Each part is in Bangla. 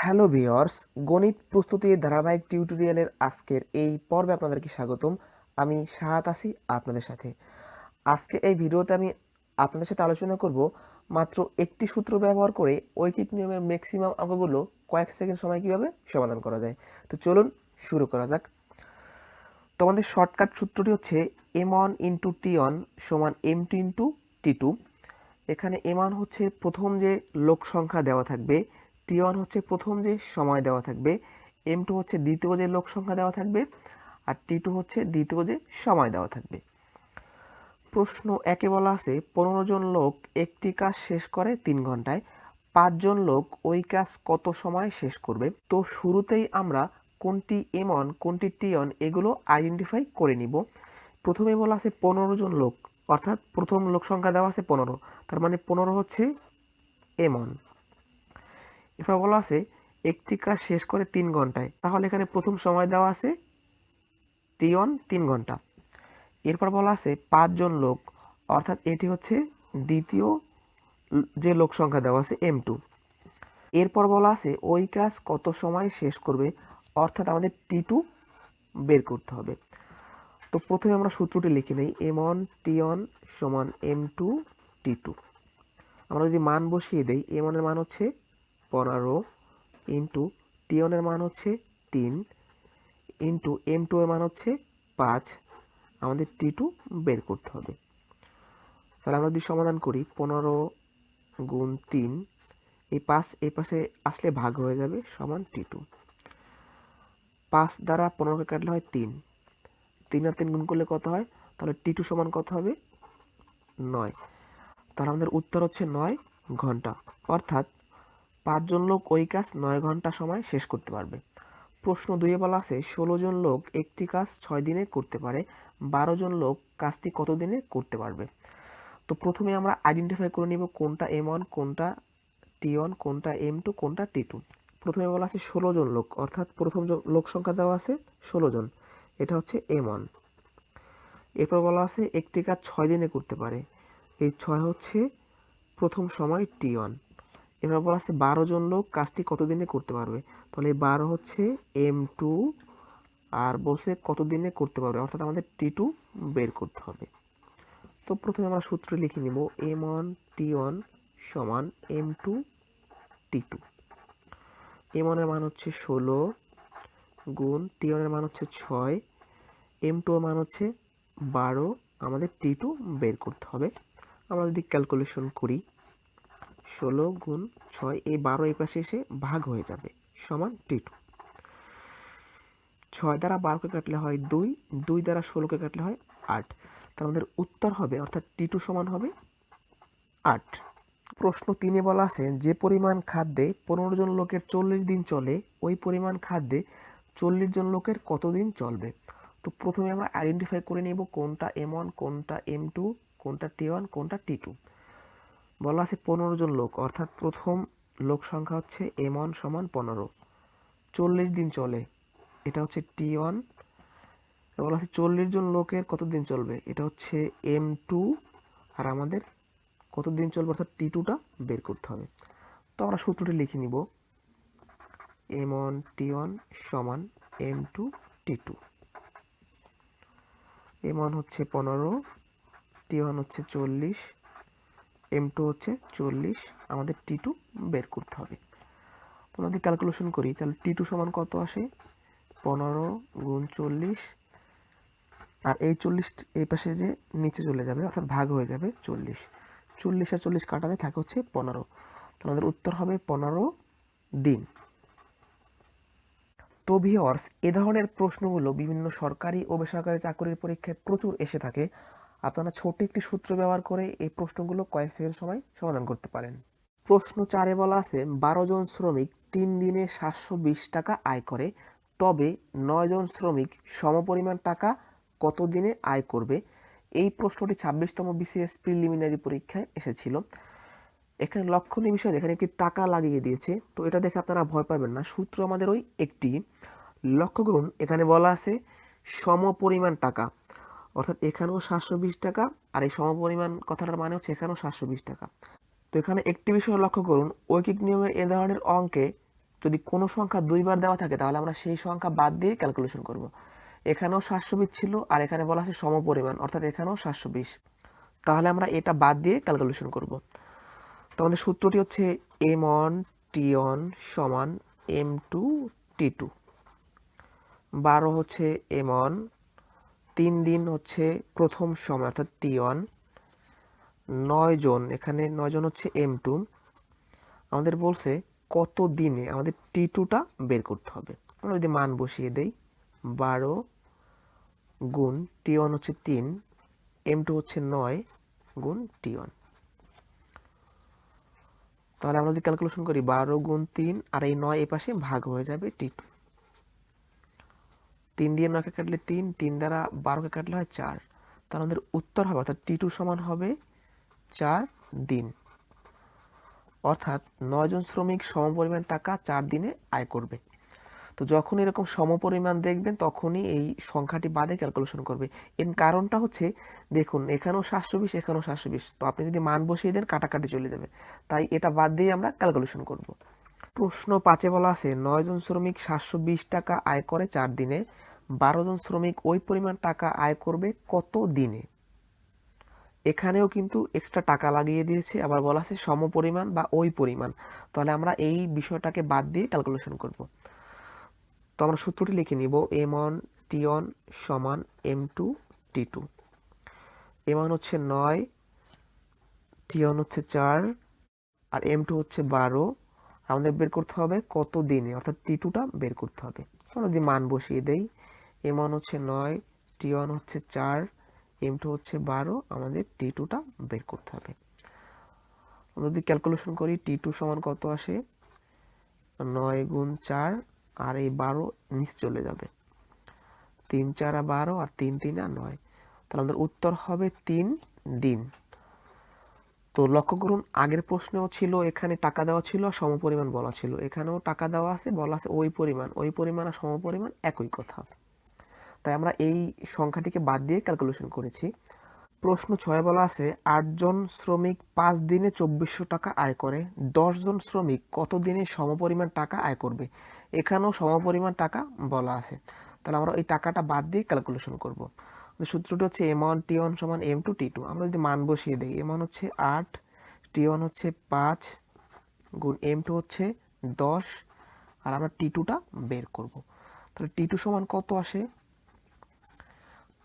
হ্যালো ভিউয়ার্স, গণিত প্রস্তুতির ধারাবাহিক টিউটোরিয়ালের আজকের এই পর্বে আপনাদেরকে স্বাগতম। আমি শাহাত আছি আপনাদের সাথে। আজকে এই ভিডিওতে আমি আপনাদের সাথে আলোচনা করব মাত্র একটি সূত্র ব্যবহার করে ঐকিক নিয়মের ম্যাক্সিমাম অঙ্কগুলো কয়েক সেকেন্ড সময় কিভাবে সমাধান করা যায়। তো চলুন শুরু করা যাক। তো আমাদের শর্টকাট সূত্রটি হচ্ছে m1 ইন্টু t1 সমান m2 ইন্টু t2। এখানে m1 হচ্ছে প্রথম যে লোক সংখ্যা দেওয়া থাকবে, t1 হচ্ছে প্রথম যে সময় দেওয়া থাকবে, m2 হচ্ছে দ্বিতীয় যে লোক সংখ্যা দেওয়া থাকবে, আর t2 হচ্ছে দ্বিতীয় যে সময় দেওয়া থাকবে। প্রশ্ন একে বলা আছে 15 জন লোক একটি কাজ শেষ করে 3 ঘন্টায়, 5 জন লোক ওই কাজ কত সময় শেষ করবে। তো শুরুতেই আমরা কোনটি m1 কোনটি t1 এগুলো আইডেন্টিফাই করে নিব। প্রথমে বলা আছে 15 জন লোক, অর্থাৎ প্রথম লোক সংখ্যা দেওয়া আছে 15, তার মানে 15 হচ্ছে m1। এরপর বলা আছে একটি কাজ শেষ করে 3 ঘন্টায়, তাহলে এখানে প্রথম সময় দেওয়া আছে t1 3 ঘন্টা। এরপর বলা আছে 5 জন লোক, অর্থাৎ এটি হচ্ছে দ্বিতীয় যে লোক সংখ্যা দেওয়া আছে m2। এরপর বলা আছে ওই কাজ কত সময় শেষ করবে, অর্থাৎ আমাদের t2 বের করতে হবে। তো প্রথমে আমরা সূত্রটি লিখে নেই, m1 t1 সমান m2 t2। আমরা যদি মান বসিয়ে দেই, m1 এর মান হচ্ছে 15 ইন্টু t1 এর মান হচ্ছে 3 ইন্টু m2 এর মান হচ্ছে 5, আমাদের t2 বের করতে হবে। তাহলে আমরা যদি সমাধান করি 15 গুণ 3, এই 5 এই পাশে আসলে ভাগ হয়ে যাবে, সমান t2। 5 দ্বারা 15কে কাটলে হয় 3, 3 আর 3 গুণ করলে কত হয়, তাহলে t2 সমান কত হবে 9। তাহলে আমাদের উত্তর হচ্ছে 9 ঘন্টা, অর্থাৎ 5 জন লোক ওই কাজ 9 ঘন্টা সময় শেষ করতে পারবে। প্রশ্ন 2-এ বলা আছে 16 জন লোক একটি কাজ 6 দিনে করতে পারে, 12 জন লোক কাজটি কত দিনে করতে পারবে। তো প্রথমে আমরা আইডেন্টিফাই করে নিব কোনটা m1 কোনটা t1 কোনটা m2 কোনটা t2। প্রথমে বলা আছে 16 জন লোক, অর্থাৎ প্রথম লোক সংখ্যা দেওয়া আছে 16 জন, এটা হচ্ছে m1। এরপর বলা আছে একটি কাজ 6 দিনে করতে পারে, এই 6 হচ্ছে প্রথম সময় t1। এবার বলা আছে 12 জন লোক কাজটি কত দিনে করতে পারবে, তাহলে 12 হচ্ছে m2, আর বলছে কত দিনে করতে পারবে, অর্থাৎ আমাদের t2 বের করতে হবে। তো প্রথমে আমরা সূত্র লিখে নিব, m1 t1 সমান m2 t2। m1 এর মান হচ্ছে 16 গুণ t1 এর মান হচ্ছে 6, m2 এর মান হচ্ছে 12, আমাদের t2 বের করতে হবে। আমরা যদি ক্যালকুলেশন করি 16 গুণ 6, এই 12 এই পাশে এসে ভাগ হয়ে যাবে, সমান t2। 6 দ্বারা 12কে কাটলে হয় 2, 2 দ্বারা 16কে কাটলে হয় 8, তার আমাদের উত্তর হবে, অর্থাৎ t2 সমান হবে 8। প্রশ্ন 3-এ বলা আছে যে পরিমাণ খাদ্যে 15 জন লোকের 40 দিন চলে, ওই পরিমাণ খাদ্যে 40 জন লোকের কত দিন চলবে। তো প্রথমে আমরা আইডেন্টিফাই করে নেব কোনটা m1 কোনটা m2 কোনটা t1 কোনটা t2। বলা আছে 15 জন লোক, অর্থাৎ প্রথম লোক সংখ্যা হচ্ছে m1 সমান 15, 40 দিন চলে, এটা হচ্ছে t1। বলা আছে 40 জন লোকের কত দিন চলবে, এটা হচ্ছে m2, আর আমাদের কত দিন চলবে অর্থাৎ t2টা বের করতে হবে। তো আমরা সূত্রটি লিখে নিব, m1 t1 সমান m2 t2। m1 হচ্ছে 15, t1 হচ্ছে 40, m2 হচ্ছে 40, আমাদের t2 বের করতে হবে। তো আমরা যদি ক্যালকুলেশন করি তাহলে t2 সমান কত আসে, 15 গুণ 40, আর এই 40 এই পাশে যে নিচে চলে যাবে, অর্থাৎ ভাগ হয়ে যাবে 40, 40 আর 40 কাটাতে থাকে হচ্ছে 15, তো আমাদের উত্তর হবে 15 দিন। তো ভিউয়ার্স, এ ধরনের প্রশ্নগুলো বিভিন্ন সরকারি ও বেসরকারি চাকরির পরীক্ষায় প্রচুর এসে থাকে। আপনারা ছোট একটি সূত্র ব্যবহার করে এই প্রশ্নগুলো কয়েক সেকেন্ড সময় সমাধান করতে পারেন। প্রশ্ন 4-এ বলা আছে 12 জন শ্রমিক 3 দিনে 720 টাকা আয় করে, তবে 9 জন শ্রমিক সমপরিমাণ টাকা কত দিনে আয় করবে। এই প্রশ্নটি 26তম বিসিএস প্রিলিমিনারি পরীক্ষায় এসেছিল। এখানে লক্ষণীয় বিষয় এখানে একটি টাকা লাগিয়ে দিয়েছে, তো এটা দেখে আপনারা ভয় পাবেন না, সূত্র আমাদের ওই একটি। লক্ষ্য করুন এখানে বলা আছে সমপরিমাণ টাকা, অর্থাৎ এখানেও 720 টাকা, আর এই সমপরিমাণ কথাটার মানে হচ্ছে এখানেও 720 টাকা। তো এখানে একটি বিষয় লক্ষ্য করুন, ঐকিক নিয়মের এ ধরনের অঙ্কে যদি কোনো সংখ্যা 2 বার দেওয়া থাকে তাহলে আমরা সেই সংখ্যা বাদ দিয়ে ক্যালকুলেশন করব। এখানেও 720 ছিল আর এখানে বলা আছে সমপরিমাণ, অর্থাৎ এখানেও 720, তাহলে আমরা এটা বাদ দিয়ে ক্যালকুলেশন করব। তো আমাদের সূত্রটি হচ্ছে m1 t1 সমান m2 t2। 12 হচ্ছে m1, 3 দিন হচ্ছে প্রথম সময় অর্থাৎ t1, 9 জন, এখানে 9 জন হচ্ছে m2। আমাদের বলছে কত দিনে আমাদের t2টা বের করতে হবে। আমরা যদি মান বসিয়ে দেই, 12 গুণ t1 হচ্ছে 3, m2 হচ্ছে 9 গুণ t1। তাহলে আমরা যদি ক্যালকুলেশন করি 12 গুণ 3 আর এই 9 এই পাশে ভাগ হয়ে যাবে t2। 3 দিয়ে 9কে কাটলে 3, 3 দ্বারা 12কে কাটলে হয় 4। তাহলে আমাদের উত্তর হবে অর্থাৎ t2 সমান হবে 4 দিন। অর্থাৎ 9 জন শ্রমিক সমপরিমাণ টাকা 4 দিনে আয় করবে। তো যখন এরকম সমপরিমাণ দেখবেন তখনই এই সংখ্যাটি বাদে ক্যালকুলেশন করবে। এর কারণটা হচ্ছে দেখুন এখানেও 720 এখানেও 720, তো আপনি যদি মান বসিয়ে দেন কাটাকাটি চলে যাবে, তাই এটা বাদ দিয়ে আমরা ক্যালকুলেশন করব। প্রশ্ন 5-এ বলা আছে 9 জন শ্রমিক 720 টাকা আয় করে 4 দিনে, 12 জন শ্রমিক ওই পরিমাণ টাকা আয় করবে কত দিনে। এখানেও কিন্তু এক্সট্রা টাকা লাগিয়ে দিয়েছে, আবার বলা আছে সমপরিমাণ বা ওই পরিমাণ, তাহলে আমরা এই বিষয়টাকে বাদ দিয়ে ক্যালকুলেশন করব। তো আমরা সূত্রটি লিখে নিব, m1 t1 সমান m2 t2। m1 হচ্ছে 9, t1 হচ্ছে 4 আর m2 হচ্ছে 12। আমাদের বের করতে হবে কত দিনে, অর্থাৎ t2টা বের করতে হবে। আমরা যদি মান বসিয়ে দেই, m1 হচ্ছে 9, t1 হচ্ছে 4, m2 হচ্ছে 12, আমাদের t2টা বের করতে হবে। আমরা যদি ক্যালকুলেশন করি t2 সমান কত আসে, 9 গুণ 4 আর এই 12 নিচে চলে যাবে, 3 4 12 আর 3 3 9, তাহলে আমাদের উত্তর হবে 3 দিন। তো লক্ষ্য করুন আগের প্রশ্নেও ছিল এখানে টাকা দেওয়া ছিল আর সমপরিমাণ বলা ছিল, এখানেও টাকা দেওয়া আছে, বলা আছে ওই পরিমাণ আর সমপরিমাণ একই কথা, তাই আমরা এই সংখ্যাটিকে বাদ দিয়ে ক্যালকুলেশন করেছি। প্রশ্ন 6 বলা আছে 8 জন শ্রমিক 5 দিনে 2400 টাকা আয় করে, 10 জন শ্রমিক কত দিনে সমপরিমাণ টাকা আয় করবে। এখানেও সমপরিমাণ টাকা বলা আছে, তাহলে আমরা এই টাকাটা বাদ দিয়ে ক্যালকুলেশন করব। সূত্রটি হচ্ছে m1 t1 সমান m2 t2। আমরা যদি মান বসিয়ে দিই, m1 হচ্ছে 8, t1 হচ্ছে 5 গুণ m2 হচ্ছে 10 আর আমরা t2টা বের করব। তাহলে t2 সমান কত আসে,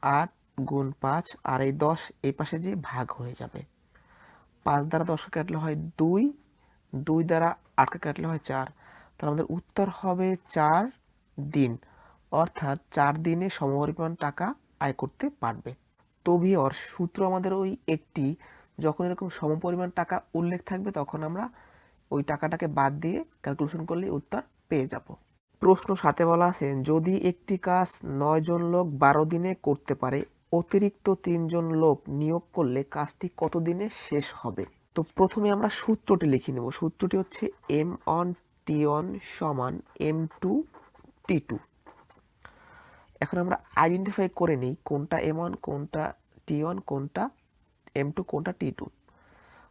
8 গুণ 5 আর এই 10 এই পাশে যে ভাগ হয়ে যাবে, 5 দ্বারা 10কে কাটলে হয় 2, 2 দ্বারা 8কে কাটলে হয় 4, তাহলে আমাদের উত্তর হবে 4 দিন, অর্থাৎ 4 দিনে সমপরিমাণ টাকা আয় করতে পারবে। তো ভিউয়ার্স সূত্র আমাদের ওই একটি, যখন এরকম সমপরিমাণ টাকা উল্লেখ থাকবে তখন আমরা ওই টাকাটাকে বাদ দিয়ে ক্যালকুলেশন করলে উত্তর পেয়ে যাব। প্রশ্ন 7-এ বলা আছে যদি একটি কাজ 9 জন লোক 12 দিনে করতে পারে, অতিরিক্ত 3 জন লোক নিয়োগ করলে কাজটি কত দিনে শেষ হবে। তো প্রথমে আমরা সূত্রটি লিখে নেব। সূত্রটি হচ্ছে m1 t1 সমান m2 t2। এখন আমরা আইডেন্টিফাই করে নিই কোনটা m1 কোনটা t1 কোনটা m2 কোনটা t2।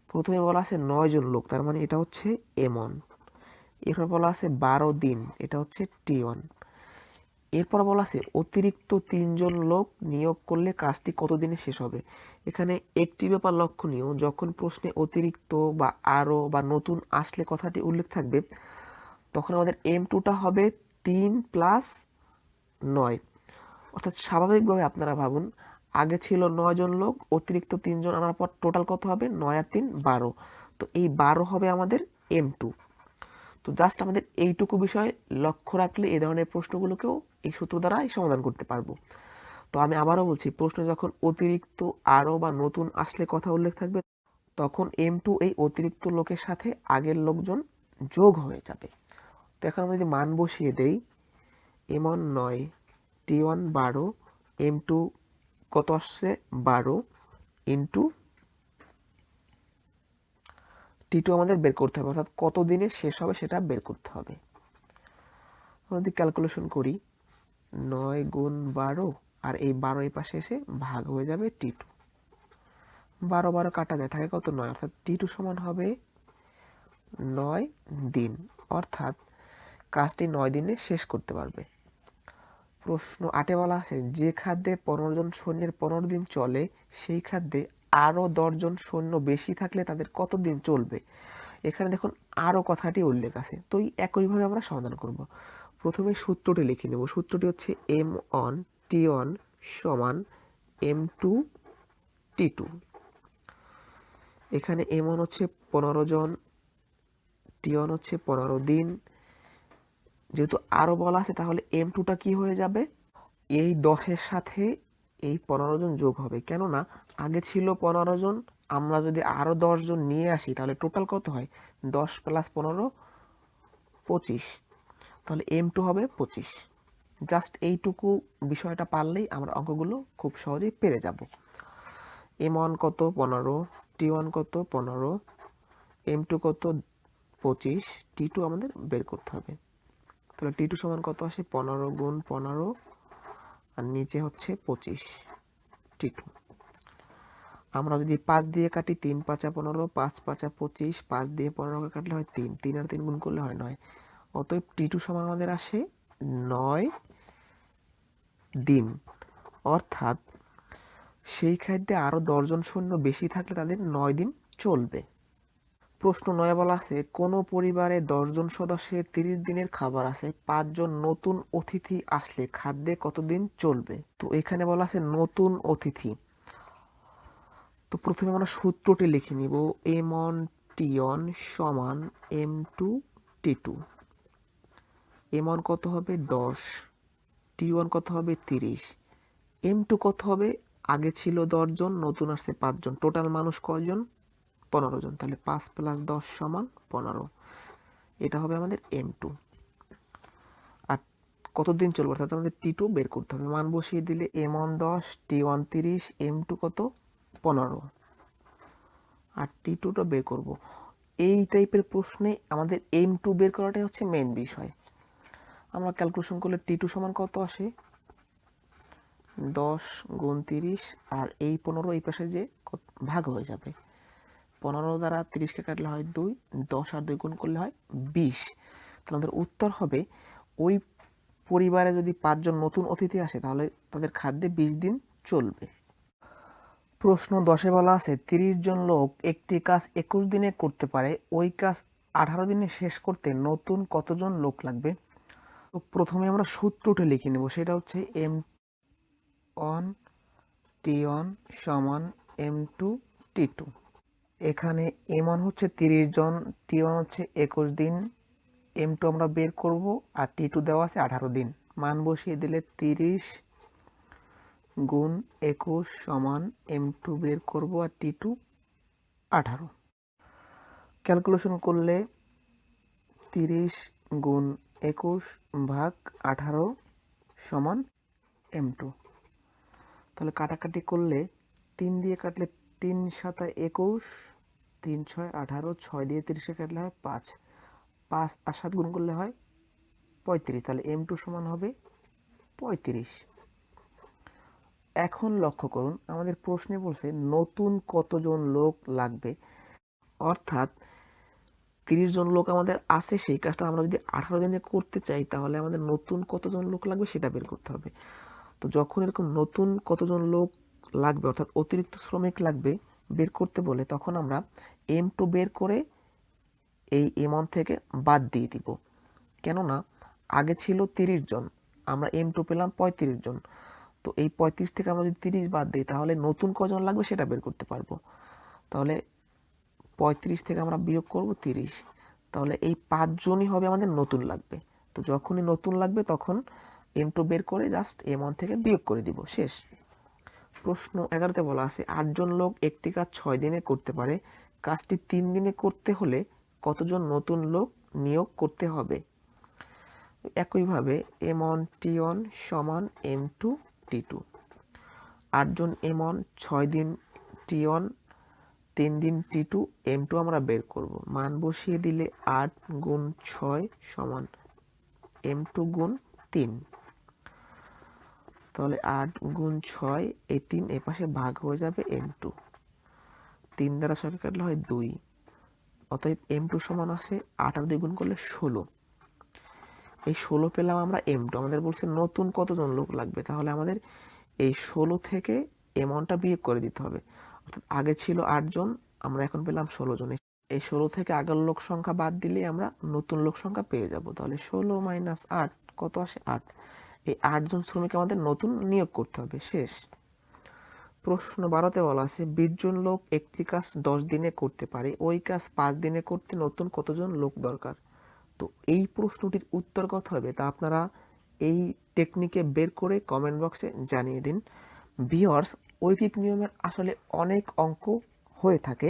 প্রথমে বলা আছে 9 জন লোক, তার মানে এটা হচ্ছে m1। এরপর বলা আছে 12 দিন, এটা হচ্ছে t1। এরপর বলা আছে অতিরিক্ত 3 জন লোক নিয়োগ করলে কাজটি কত দিনে শেষ হবে। এখানে একটি ব্যাপার লক্ষণীয়, যখন প্রশ্নে অতিরিক্ত বা আরও বা নতুন আসলে কথাটি উল্লেখ থাকবে তখন আমাদের m2টা হবে 3 প্লাস 9, অর্থাৎ স্বাভাবিকভাবে আপনারা ভাবুন আগে ছিল 9 জন লোক, অতিরিক্ত 3 জন আনার পর টোটাল কত হবে, 9 আর 3 12, তো এই 12 হবে আমাদের m2। তো জাস্ট আমাদের এইটুকু বিষয় লক্ষ্য রাখলে এই ধরনের প্রশ্নগুলোকেও এই সূত্র দ্বারাই সমাধান করতে পারবো। তো আমি আবারও বলছি প্রশ্নে যখন অতিরিক্ত আরও বা নতুন আসলে কথা উল্লেখ থাকবে তখন m2 এই অতিরিক্ত লোকের সাথে আগের লোকজন যোগ হয়ে যাবে। তো এখন আমরা যদি মান বসিয়ে দেই, m1 9, t1 12, m2 কত আসছে 12 ইন্টু t2 আমাদের বের করতে হবে, অর্থাৎ কত দিনে শেষ হবে সেটা বের করতে হবে। আমরা যদি ক্যালকুলেশন করি 9 গুণ 12 আর এই 12 এই পাশে এসে ভাগ হয়ে যাবে t2, 12 12 কাটা যায় থাকে কত 9, অর্থাৎ t2 সমান হবে 9 দিন। অর্থাৎ কাজটি 9 দিনে শেষ করতে পারবে। প্রশ্ন 8-এ বলা আছে, যে খাদ্যে 15 জন সৈন্যের 15 দিন চলে সেই খাদ্যে আরও 10 জন সৈন্য বেশি থাকলে তাদের কত দিন চলবে। এখানে দেখুন আরও কথাটি উল্লেখ আছে, তো একইভাবে আমরা সমাধান করব। প্রথমে সূত্রটি লিখে নেব। সূত্রটি হচ্ছে m1 t1 সমান m2 t2। এখানে m1 হচ্ছে 15 জন, t1 হচ্ছে 15 দিন। যেহেতু আরও বলা আছে তাহলে m2টা কি হয়ে যাবে, এই 10-এর সাথে এই 15 জন যোগ হবে, কেননা আগে ছিল 15 জন, আমরা যদি আরও 10 জন নিয়ে আসি তাহলে টোটাল কত হয়, 10 + 15 25, তাহলে m2 হবে 25। জাস্ট এইটুকু বিষয়টা পারলেই আমরা অঙ্কগুলো খুব সহজেই পেরে যাব। m1 কত 15, t1 কত 15, m2 কত 25, t2 আমাদের বের করতে হবে। তাহলে t2 সমান কত আসে, 15 গুণ 15 আর নিচে হচ্ছে 25 t2। আমরা যদি 5 দিয়ে কাটি, 3 × 5 = 15, 5 × 5 = 25, 5 দিয়ে 15 কাটলে হয় 3, 3 আর 3 গুণ করলে হয় 9। অতএব t2 সমান আমাদের আসে 9 দিন। অর্থাৎ সেই খাদ্যে আরও 10 জন সৈন্য বেশি থাকলে তাদের 9 দিন চলবে। প্রশ্ন 9-এ বলা আছে, কোনো পরিবারে 10 জন সদস্যের 30 দিনের খাবার আছে, 5 জন নতুন অতিথি আসলে খাদ্যে কতদিন চলবে। তো এখানে বলা আছে নতুন অতিথি। তো প্রথমে আমরা সূত্রটি লিখে নিব, m1 t1 সমান m2 t2। m1 কত হবে 10, t1 কত হবে 30, m2 কত হবে, আগে ছিল 10 জন, নতুন আসছে 5 জন, টোটাল মানুষ কয়জন, 15 জন, তাহলে 5 + 10 = 15। এটা হবে আমাদের m2। আর কতদিন চলবে, অর্থাৎ আমাদের t2 বের করতে হবে। মান বসিয়ে দিলে m1 10, t1 30, m2 কত 15 আর t2টা বের করব। এই টাইপের প্রশ্নে আমাদের m2 বের করাটাই হচ্ছে মেন বিষয়। আমরা ক্যালকুলেশন করলে t2 সমান কত আসে, 10 গুণ 30 আর এই 15 এই পাশে যে ভাগ হয়ে যাবে, 15 দ্বারা 30কে কাটলে হয় 2, 10 আর 2 গুণ করলে হয় 20। তাহলে আমাদের উত্তর হবে, ওই পরিবারে যদি 5 জন নতুন অতিথি আসে তাহলে তাদের খাদ্যে 20 দিন চলবে। প্রশ্ন 10-এ বলা আছে, 30 জন লোক একটি কাজ 21 দিনে করতে পারে, ওই কাজ 18 দিনে শেষ করতে নতুন কতজন লোক লাগবে। তো প্রথমে আমরা সূত্রটি লিখে নেব, সেটা হচ্ছে m1 t1 সমান m2 t2। এখানে m1 হচ্ছে 30 জন, t1 হচ্ছে 21 দিন, m2 আমরা বের করব আর t2 দেওয়া আছে 18 দিন। মান বসিয়ে দিলে 30 গুণ 21 সমান m2 বের করব আর t2 18। ক্যালকুলেশন করলে 30 গুণ 21 ভাগ 18 সমান m2। তাহলে কাটাকাটি করলে 3 দিয়ে কাটলে 3 × 7 = 21, 3 × 6 = 18, 6 দিয়ে 30কে কাটলে হয় 5, 5 আর 7 গুণ করলে হয় 35। তাহলে m2 সমান হবে 35। এখন লক্ষ্য করুন, আমাদের প্রশ্নে বলছে নতুন কতজন লোক লাগবে, অর্থাৎ 30 জন লোক আমাদের আছে, সেই কাজটা আমরা যদি 18 দিনে করতে চাই তাহলে আমাদের নতুন কতজন লোক লাগবে সেটা বের করতে হবে। তো যখন এরকম নতুন কতজন লোক লাগবে অর্থাৎ অতিরিক্ত শ্রমিক লাগবে বের করতে বলে, তখন আমরা m2 বের করে এই m1 থেকে বাদ দিয়ে দিব, কেননা আগে ছিল 30 জন, আমরা m2 পেলাম 35 জন। তো এই 35 থেকে আমরা যদি 30 বাদ দিই তাহলে নতুন কজন লাগবে সেটা বের করতে পারবো। তাহলে 35 থেকে আমরা বিয়োগ করব 30, তাহলে এই 5 জনই হবে আমাদের নতুন লাগবে। তো যখনই নতুন লাগবে তখন m2 বের করে জাস্ট m1 থেকে বিয়োগ করে দিব, শেষ। প্রশ্ন 11-তে বলা আছে, 8 জন লোক একটি কাজ 6 দিনে করতে পারে, কাজটি 3 দিনে করতে হলে কতজন নতুন লোক নিয়োগ করতে হবে। একইভাবে m1 t1 সমান m2 t2। 8 জন m1, 6 দিন t1, 3 দিন t2, m2 আমরা বের করব। মান বসিয়ে দিলে 8 গুণ 6 সমান m2 গুণ 3। তাহলে 8 গুণ 6, এই 3 এই পাশে ভাগ হয়ে যাবে m2, 3 দ্বারা 6কে কাটলে হয় 2। অতএব m2 সমান আসে 8 আর 2 গুণ করলে 16। এই 16 পেলাম আমরা M2, আমাদের বলছে নতুন কতজন লোক লাগবে, তাহলে আমাদের এই 16 থেকে অ্যামাউন্টটা বিয়োগ করে দিতে হবে। অর্থাৎ আগে ছিল 8 জন, আমরা এখন পেলাম 16 জন। এই 16 থেকে আগের লোক সংখ্যা বাদ দিলে আমরা নতুন লোক সংখ্যা পেয়ে যাব। তাহলে 16 মাইনাস 8 কত আসে? 8। এই 8 জন শ্রমিক আমাদের নতুন নিয়োগ করতে হবে। শেষ। প্রশ্ন 12তে বলা আছে 20 জন লোক একটি কাজ 10 দিনে করতে পারে, ওই কাজ 5 দিনে করতে নতুন কতজন লোক দরকার? তো এই প্রশ্নটির উত্তর কত হবে তা আপনারা এই টেকনিকে বের করে কমেন্ট বক্সে জানিয়ে দিন। ভিউয়ার্স, ঐকিক নিয়মের আসলে অনেক অঙ্ক হয়ে থাকে,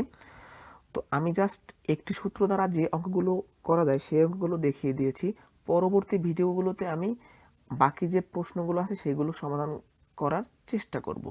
তো আমি জাস্ট একটি সূত্র দ্বারা যে অঙ্কগুলো করা যায় সেই অঙ্কগুলো দেখিয়ে দিয়েছি। পরবর্তী ভিডিওগুলোতে আমি বাকি যে প্রশ্নগুলো আছে সেগুলো সমাধান করার চেষ্টা করব।